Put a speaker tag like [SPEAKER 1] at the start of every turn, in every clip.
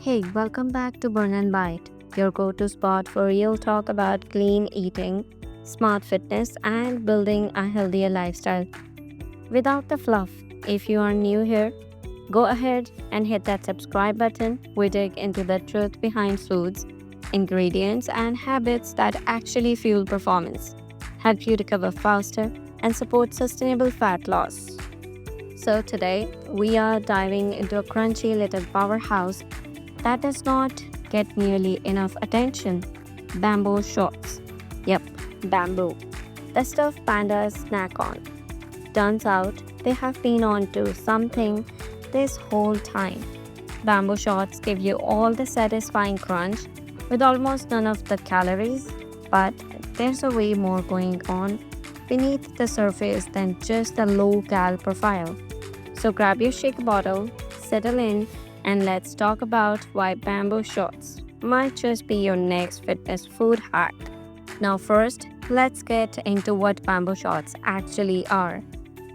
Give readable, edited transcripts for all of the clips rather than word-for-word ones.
[SPEAKER 1] Hey, welcome back to Burn and Bite, your go to spot for real talk about clean eating, smart fitness, and building a healthier lifestyle. Without the fluff, if you are new here, go ahead and hit that subscribe button. We dig into the truth behind foods, ingredients, and habits that actually fuel performance, help you recover faster, and support sustainable fat loss. So, today we are diving into a crunchy little powerhouse that does not get nearly enough attention: bamboo shorts. Yep, bamboo. The stuff pandas snack on. Turns out they have been on to something this whole time. Bamboo shorts give you all the satisfying crunch with almost none of the calories, but there's a way more going on beneath the surface than just the low cal profile. So grab your shake bottle, settle in, and let's talk about why bamboo shorts might just be your next fitness food hack. Now, first, let's get into what bamboo shorts actually are.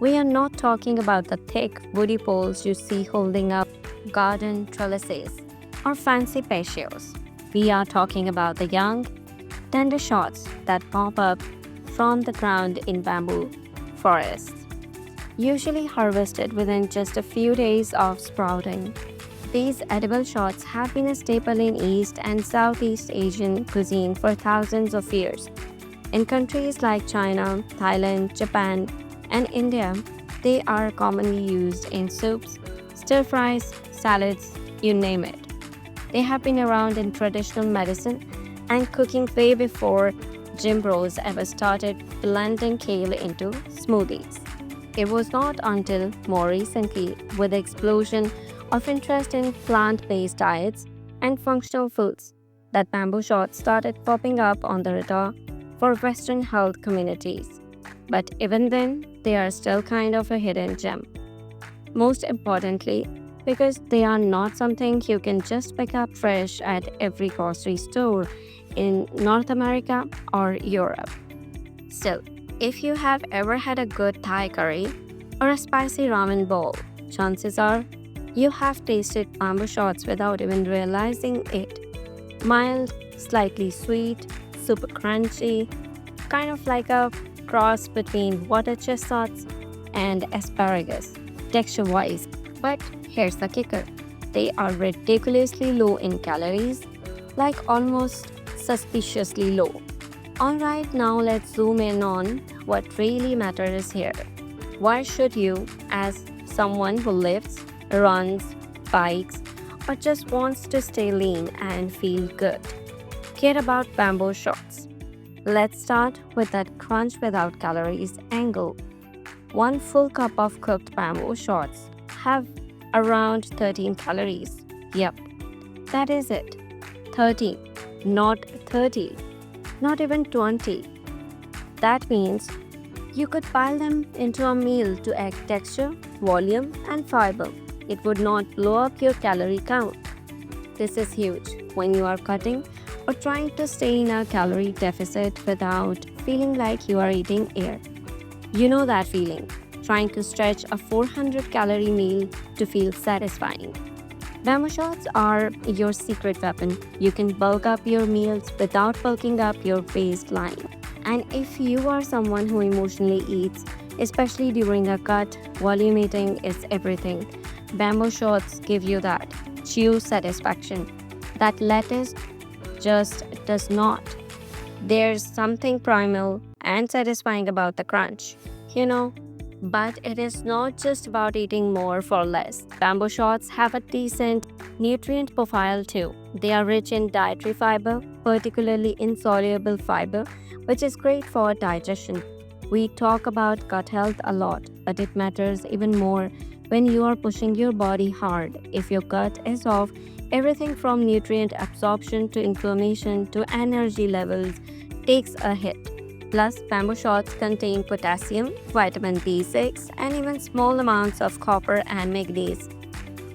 [SPEAKER 1] We are not talking about the thick, woody poles you see holding up garden trellises or fancy patios. We are talking about the young, tender shorts that pop up from the ground in bamboo forests, usually harvested within just a few days of sprouting. These edible shorts have been a staple in East and Southeast Asian cuisine for thousands of years. In countries like China, Thailand, Japan, and India, they are commonly used in soups, stir fries, salads, you name it. They have been around in traditional medicine and cooking way before gym bros ever started blending kale into smoothies. It was not until more recently, with the explosion of interest in plant-based diets and functional foods, that bamboo shorts started popping up on the radar for Western health communities. But even then, they are still kind of a hidden gem. Most importantly, because they are not something you can just pick up fresh at every grocery store in North America or Europe. Still, if you have ever had a good Thai curry or a spicy ramen bowl, chances are you have tasted bamboo shorts without even realizing it. Mild, slightly sweet, super crunchy, kind of like a cross between water chestnuts and asparagus, texture wise. But here's the kicker: they are ridiculously low in calories, like almost suspiciously low. Alright, now let's zoom in on what really matters here. Why should you, as someone who lifts, runs, bikes, or just wants to stay lean and feel good, care about bamboo shorts? Let's start with that crunch without calories angle. One full cup of cooked bamboo shorts have around 13 calories. Yep, that is it. 13, not 30, not even 20. That means you could pile them into a meal to add texture, volume, and fiber. It would not blow up your calorie count. This is huge when you are cutting or trying to stay in a calorie deficit without feeling like you are eating air. You know that feeling, trying to stretch a 400-calorie meal to feel satisfying. Bamboo shorts are your secret weapon. You can bulk up your meals without bulking up your waistline. And if you are someone who emotionally eats, especially during a cut, volume eating is everything. Bamboo shorts give you that chew satisfaction that lettuce just does not. There's something primal and satisfying about the crunch, you know. But it is not just about eating more for less. Bamboo shorts have a decent nutrient profile too. They are rich in dietary fiber, particularly insoluble fiber, which is great for digestion. We talk about gut health a lot, but it matters even more when you are pushing your body hard. If your gut is off, everything from nutrient absorption to inflammation to energy levels takes a hit. Plus, bamboo shorts contain potassium, vitamin B6, and even small amounts of copper and manganese,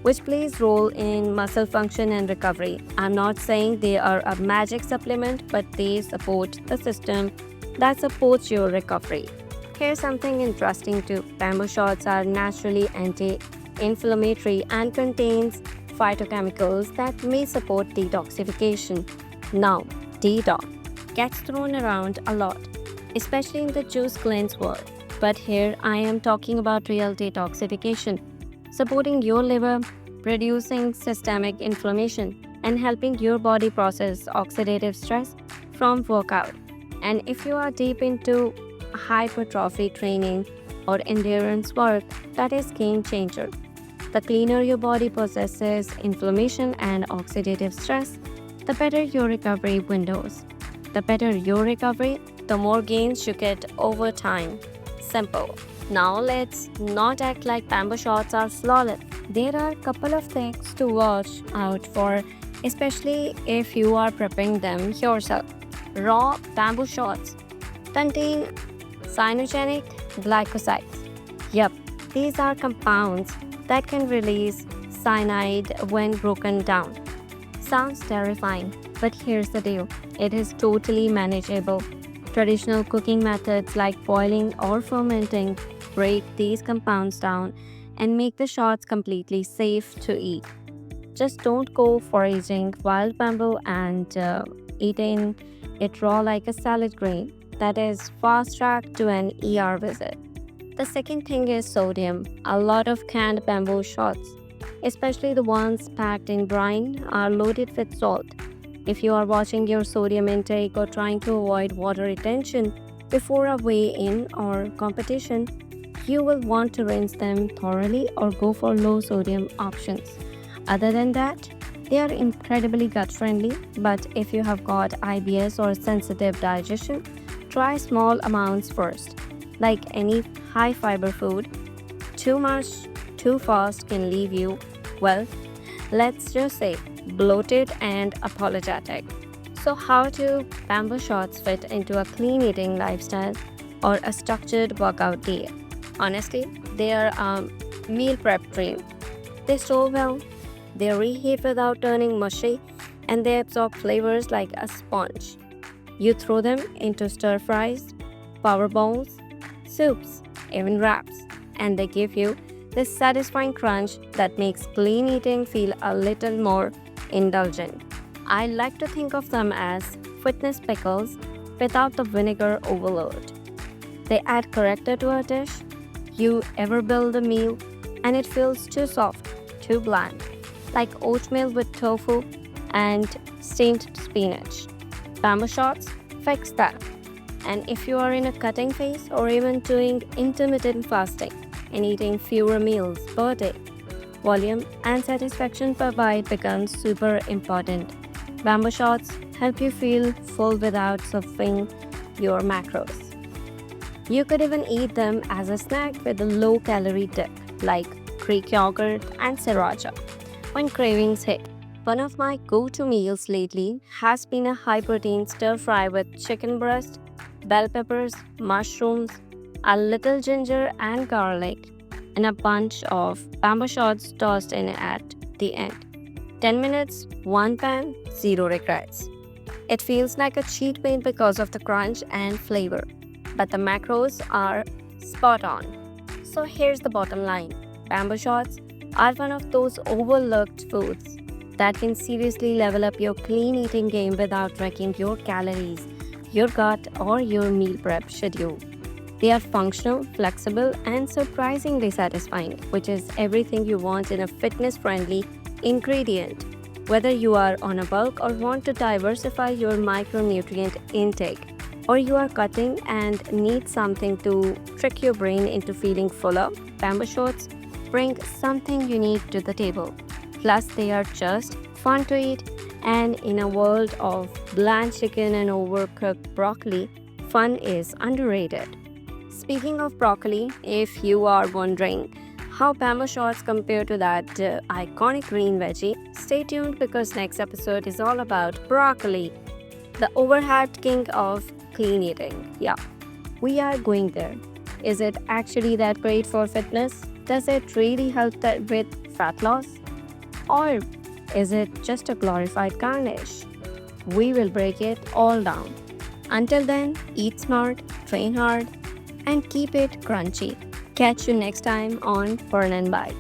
[SPEAKER 1] which plays role in muscle function and recovery. I'm not saying they are a magic supplement, but they support the system that supports your recovery. Here's something interesting too. Bamboo shorts are naturally anti-inflammatory and contains phytochemicals that may support detoxification. Now, detox gets thrown around a lot, especially in the juice cleanse world. But here I am talking about real detoxification, supporting your liver, reducing systemic inflammation, and helping your body process oxidative stress from workout. And if you are deep into hypertrophy training or endurance work, that is game changer. The cleaner your body processes inflammation and oxidative stress, the better your recovery windows. The better your recovery, the more gains you get over time. Simple. Now let's not act like bamboo shots are flawless. There are a couple of things to watch out for, especially if you are prepping them yourself. Raw bamboo shots contain cyanogenic glycosides. Yup, these are compounds that can release cyanide when broken down. Sounds terrifying, but here's the deal, it is totally manageable. Traditional cooking methods like boiling or fermenting break these compounds down and make the shots completely safe to eat. Just don't go foraging wild bamboo and eating it raw like a salad green. That is fast track to an ER visit. The second thing is sodium. A lot of canned bamboo shots, especially the ones packed in brine, are loaded with salt. If you are watching your sodium intake or trying to avoid water retention before a weigh-in or competition, you will want to rinse them thoroughly or go for low sodium options. Other than that, they are incredibly gut friendly, but if you have got IBS or sensitive digestion, try small amounts first. Like any high fiber food, too much too fast can leave you, well, let's just say, bloated and apologetic. So, how do bamboo shots fit into a clean eating lifestyle or a structured workout day? Honestly, they are a meal prep dream. They store well, they reheat without turning mushy, and they absorb flavors like a sponge. You throw them into stir fries, power bowls, soups, even wraps, and they give you this satisfying crunch that makes clean eating feel a little more indulgent. I like to think of them as fitness pickles without the vinegar overload. They add character to a dish. You ever build a meal and it feels too soft, too bland, like oatmeal with tofu and steamed spinach. Bamboo shots fix that. And if you are in a cutting phase or even doing intermittent fasting and eating fewer meals per day, volume and satisfaction per bite becomes super important. Bamboo shots help you feel full without stuffing your macros. You could even eat them as a snack with a low-calorie dip like Greek yogurt and sriracha when cravings hit. One of my go-to meals lately has been a high-protein stir-fry with chicken breast, bell peppers, mushrooms, a little ginger and garlic, and a bunch of bamboo shots tossed in at the end. 10 minutes, one pan, zero regrets. It feels like a cheat meal because of the crunch and flavor, but the macros are spot on. So here's the bottom line. Bamboo shots are one of those overlooked foods that can seriously level up your clean eating game without wrecking your calories, your gut, or your meal prep schedule. They are functional, flexible, and surprisingly satisfying, which is everything you want in a fitness-friendly ingredient. Whether you are on a bulk or want to diversify your micronutrient intake, or you are cutting and need something to trick your brain into feeling fuller, bamboo shots bring something unique to the table. Plus, they are just fun to eat, and in a world of bland chicken and overcooked broccoli, fun is underrated. Speaking of broccoli, if you are wondering how bamboo shots compare to that iconic green veggie, stay tuned because next episode is all about broccoli, the overhyped king of clean eating. Yeah, we are going there. Is it actually that great for fitness? Does it really help with fat loss? Or is it just a glorified garnish? We will break it all down. Until then, eat smart, train hard, and keep it crunchy. Catch you next time on Burn and Bite.